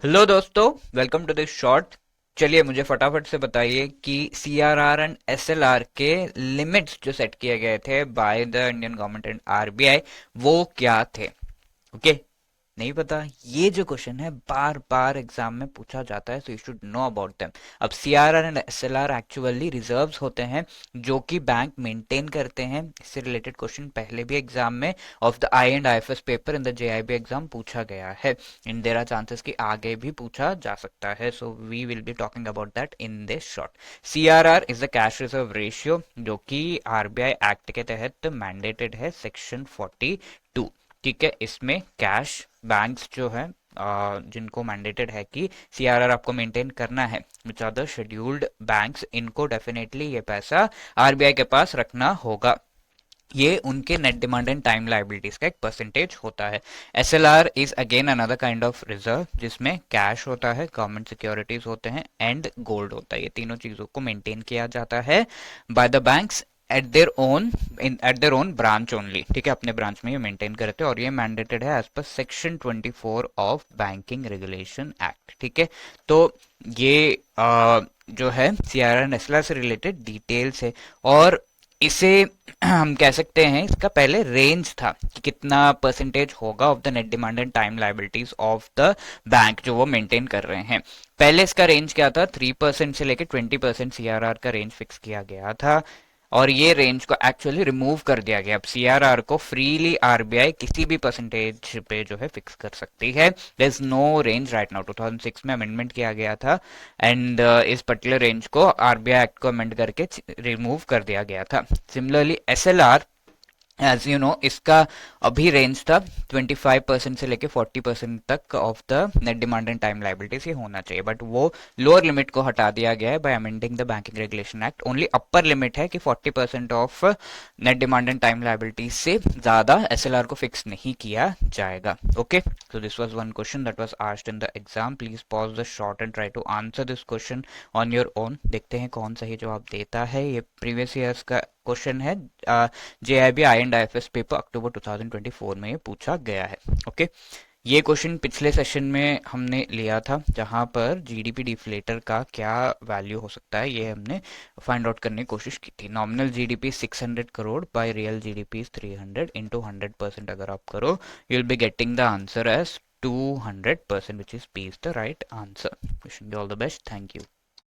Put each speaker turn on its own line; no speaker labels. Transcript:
Hello दोस्तों, welcome to this short. चलिए मुझे फटाफट से बताइए कि सीआरआर एंड एसएलआर के लिमिट्स जो सेट किए गए थे by the Indian government and RBI वो क्या थे। ओके, नहीं पता। ये जो क्वेश्चन है बार बार एग्जाम में पूछा जाता है, so you should know about them. अब CRR and SLR actually reserves होते हैं जो कि बैंक मेंटेन करते हैं। इससे रिलेटेड क्वेश्चन पहले भी एग्जाम में of the I and IFS paper in the JIB exam पूछा गया है। इन देयर आर चांसेस कि आगे भी पूछा जा सकता है, so we will be talking about that in this short. CRR is the cash reserve ratio, जो कि आरबीआई एक्ट के तहत मैंडेटेड है, सेक्शन 42। ठीक है, इसमें कैश बैंक्स जो है जिनको मैंडेटेड है कि सीआरआर आपको मेंटेन करना है, which are the scheduled banks, इनको डेफिनेटली ये पैसा आरबीआई के पास रखना होगा। ये उनके net demand and time liabilities का एक परसेंटेज होता है। SLR is again another kind of reserve, जिसमें कैश होता है, गवर्नमेंट सिक्योरिटीज होते हैं एंड गोल्ड होता है। ये तीनों चीजों को मेंटेन किया जाता है by the banks eight their own branch only. ठीक है, अपने ब्रांच में ये मेंटेन करते हैं और ये मैंडेटेड है as per section 24 of banking regulation act. ठीक है, तो ये जो है सीआरआर एंड एसएलआर से रिलेटेड डिटेल्स है। और इसे हम कह सकते हैं, इसका पहले रेंज था कि कितना परसेंटेज होगा of the net demand and time liabilities of the bank जो वो मेंटेन कर रहे हैं। पहले इसका रेंज क्या था, 3% से लेकर 20% सीआरआर का रेंज फिक्स किया गया था। और ये रेंज को एक्चुअली रिमूव कर दिया गया। अब सीआरआर को फ्रीली आरबीआई किसी भी परसेंटेज पे जो है फिक्स कर सकती है। There is no range right now. 2006 में अमेंडमेंट किया गया था एंड इस पर्टिकुलर रेंज को आरबीआई एक्ट को अमेंड करके रिमूव कर दिया गया था। Similarly SLR, as you know, इसका अभी रेंज था 25% से लेके 40% तक of the net demand and time liabilities ये होना चाहिए, बट वो लोअर लिमिट को हटा दिया गया है bye amending the banking regulation act. Only upper limit है कि 40% of net demand and time liabilities से ज्यादा एसएलआर को फिक्स नहीं किया जाएगा। Okay, so this was one question that was asked in the exam. Please pause the short and try to answer this question on your own. देखते हैं कौन सही जवाब देता है। ये प्रीवियस ईयर्स का क्वेश्चन है, JAIIB and IFS paper October 2024 में ये पूछा गया है। ओके, ये क्वेश्चन पिछले सेशन में हमने लिया था, जहां पर जीडीपी डिफ्लेटर का क्या वैल्यू हो सकता है ये हमने फाइंड आउट करने की कोशिश की थी। Nominal GDP 600 crore by real GDP 300 into 100% अगर आप करो, you will be getting the answer as 200%, which is P is the right answer. Wishing you all the best. Thank you.